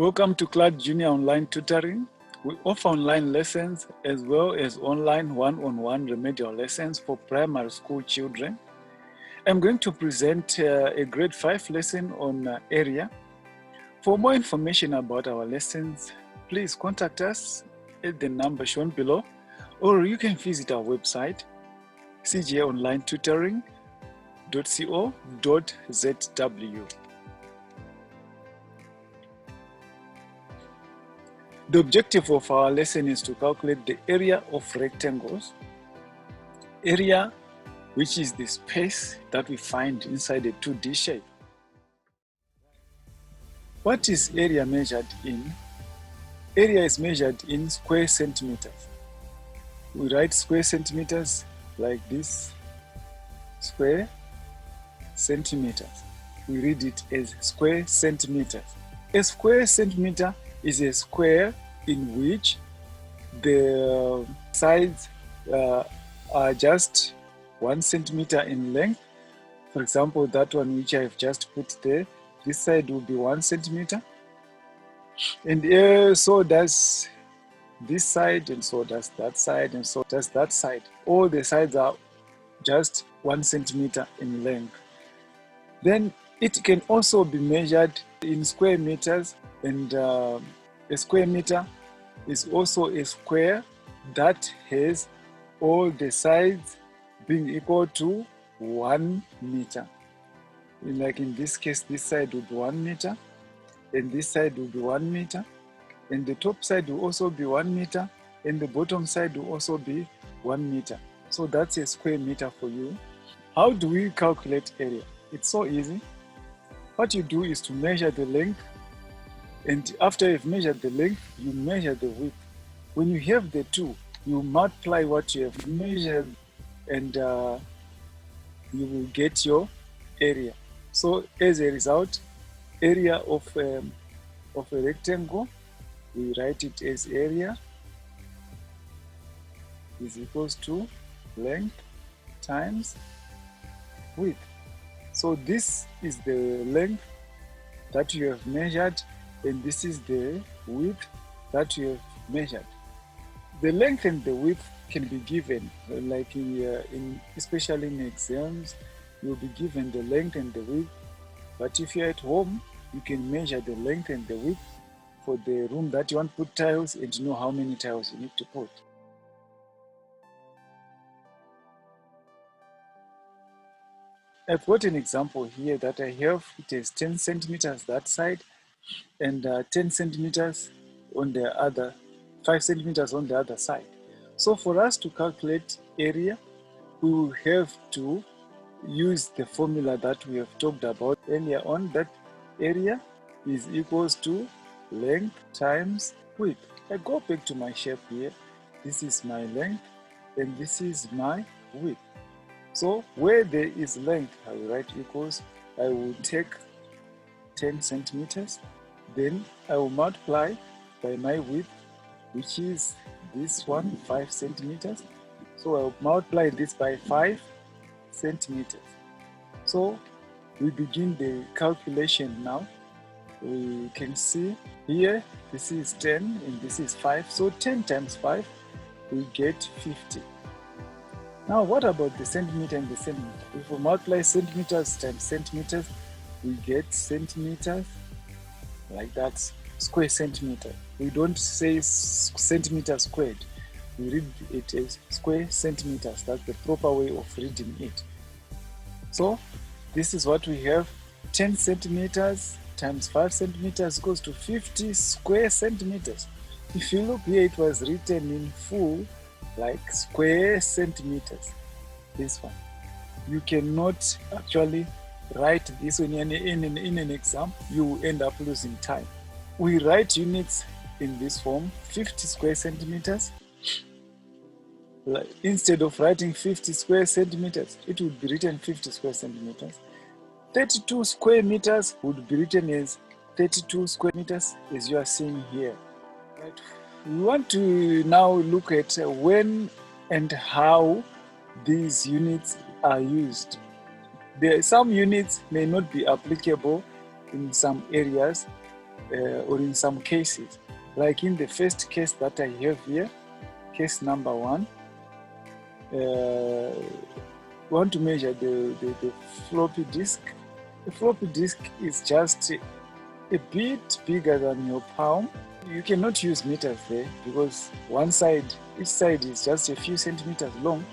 Welcome to Clad Junior Online Tutoring. We offer online lessons as well as online one-on-one remedial lessons for primary school children. I'm going to present a grade 5 lesson on area. For more information about our lessons, please contact us at the number shown below, or you can visit our website cgonlinetutoring.co.zw. The objective of our lesson is to calculate the area of rectangles. Area, which is the space that we find inside a 2D shape. What is area measured in? Area is measured in square centimeters. We write square centimeters like this, square centimeters. We read it as square centimeters. A square centimeter is a square in which the sides are just 1 centimeter in length. For example, that one which I have just put there, this side will be 1 centimeter. And so does this side, and so does that side, and so does that side. All the sides are just 1 centimeter in length. Then it can also be measured in square meters, and a square meter is also a square that has all the sides being equal to 1 meter. Like in this case, this side will be 1 meter, and this side will be 1 meter, and the top side will also be 1 meter, and the bottom side will also be 1 meter. So that's a square meter for you. How do we calculate area? It's so easy. What you do is to measure the length, and after you've measured the length, you measure the width. When you have the two, you multiply what you have measured, and you will get your area. So as a result, area of a rectangle, we write it as area is equals to length times width. So this is the length that you have measured, and this is the width that you have measured. The length and the width can be given, like especially in exams, you'll be given the length and the width. But if you're at home, you can measure the length and the width for the room that you want to put tiles, and know how many tiles you need to put. I've got an example here that I have. It is 10 centimeters that side, and 10 centimeters on the other, 5 centimeters on the other side. So for us to calculate area, we will have to use the formula that we have talked about earlier on, that area is equals to length times width. I go back to my shape here. This is my length, and this is my width. So where there is length, I will write equals, I will take 10 centimeters, then I will multiply by my width, which is this one, 5 centimeters. So I will multiply this by 5 centimeters. So we begin the calculation now. We can see here, this is 10 and this is 5. So 10 times 5, we get 50. Now what about the centimeter and the centimeter? If we multiply centimeters times centimeters, we get centimeters, like that, square centimeter. We don't say centimeter squared. We read it as square centimeters. That's the proper way of reading it. So this is what we have. 10 centimeters times 5 centimeters goes to 50 square centimeters. If you look here, it was written in full like square centimeters. This one. You cannot actually write this one in an exam. You will end up losing time. We write units in this form, 50 square centimeters. Instead of writing 50 square centimeters, it would be written 50 square centimeters. 32 square meters would be written as 32 square meters, as you are seeing here. Right. We want to now look at when and how these units are used. Some units may not be applicable in some areas, or in some cases. Like in the first case that I have here, case number 1, we want to measure the floppy disk. The floppy disk is just a bit bigger than your palm. You cannot use meters there because each side is just a few centimeters long.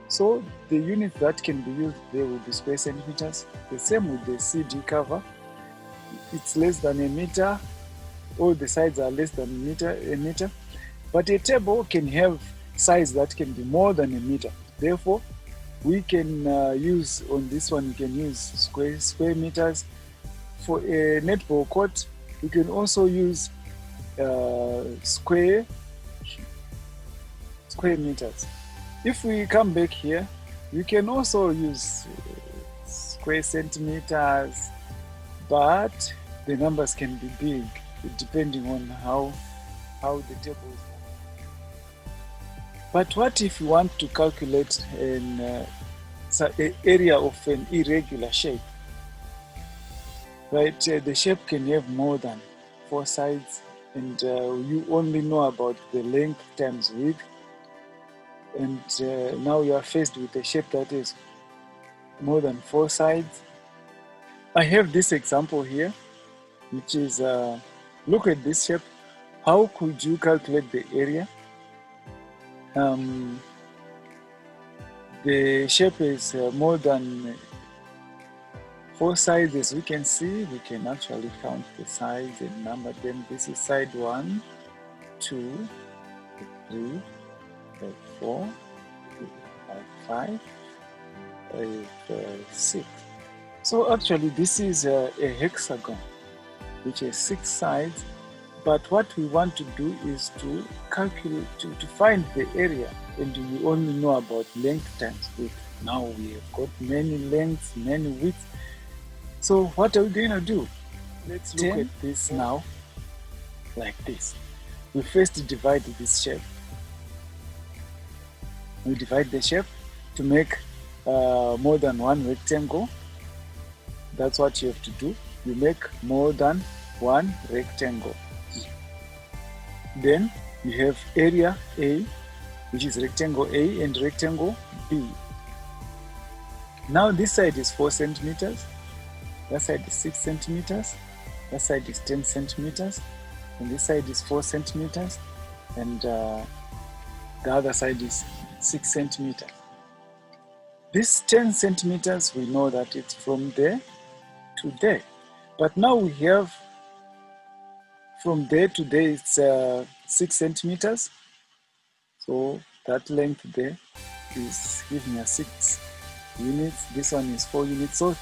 So the units that can be used there will be square centimeters. The same with the CD cover. It's less than a meter. All the sides are less than a meter. But a table can have size that can be more than a meter. Therefore, we can use on this one, you can use square meters. For a netball court, you can also use square meters. If we come back here, you can also use square centimeters, but the numbers can be big depending on how the table is. But what if you want to calculate an area of an irregular shape? Right, the shape can have more than 4 sides, and you only know about the length times width. And now you are faced with a shape that is more than 4 sides. I have this example here, which is, look at this shape. How could you calculate the area? The shape is more than 4 sides. As we can see, we can actually count the sides and number them. This is side 1, 2, 3, 4, 5, 6. So actually this is a hexagon which has 6 sides, but what we want to do is to calculate, to find the area, and you only know about length times width. Now we have got many lengths, many widths. So what are we going to do? Let's look at this now, like this. We first divide this shape. We divide the shape to make more than one rectangle. That's what you have to do. You make more than one rectangle. Then you have area A, which is rectangle A, and rectangle B. Now this side is 4 centimeters. That side is 6 centimeters, that side is 10 centimeters, and this side is 4 centimeters, and the other side is 6 centimeters. This 10 centimeters, we know that it's from there to there. But now we have from there to there, it's 6 centimeters. So that length there is giving us 6 units. This one is 4 units. So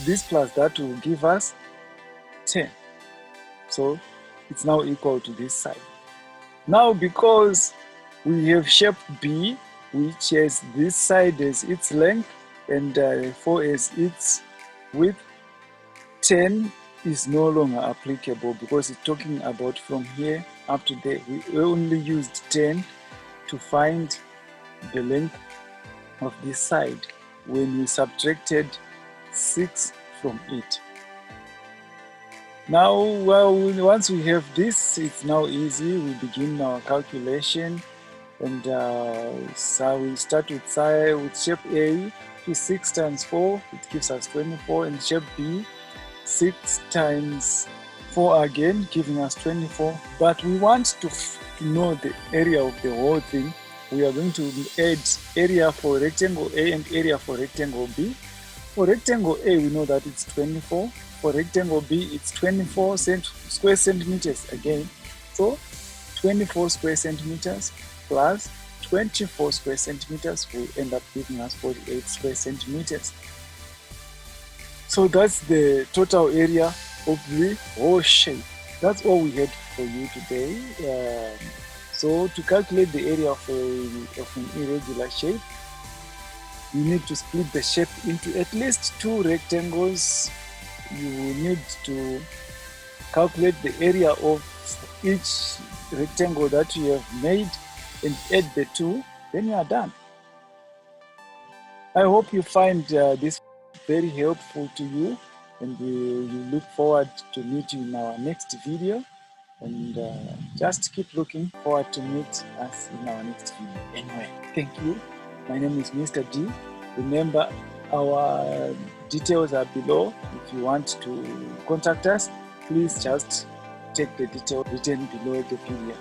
this plus that will give us 10. So it's now equal to this side. Now because we have shape B, which has this side as its length and 4 as its width, 10 is no longer applicable because it's talking about from here up to there. We only used 10 to find the length of this side when we subtracted 6 from it. Now, once we have this, it's now easy. We begin our calculation, and so we start with shape A, to 6 times 4, it gives us 24, and shape B, 6 times 4 again, giving us 24. But we want to know the area of the whole thing. We are going to add area for rectangle A and area for rectangle B. For rectangle A, we know that it's 24. For rectangle B, it's 24 square centimeters again. So 24 square centimeters plus 24 square centimeters will end up giving us 48 square centimeters. So that's the total area of the whole shape. That's all we had for you today. So to calculate the area of an irregular shape, you need to split the shape into at least 2 rectangles. You will need to calculate the area of each rectangle that you have made and add the 2, then you are done. I hope you find this very helpful to you. and we look forward to meet you in our next video. And just keep looking forward to meet us in our next video. Anyway, thank you. My name is Mr. D. Remember, our details are below. If you want to contact us, please just check the details written below the video.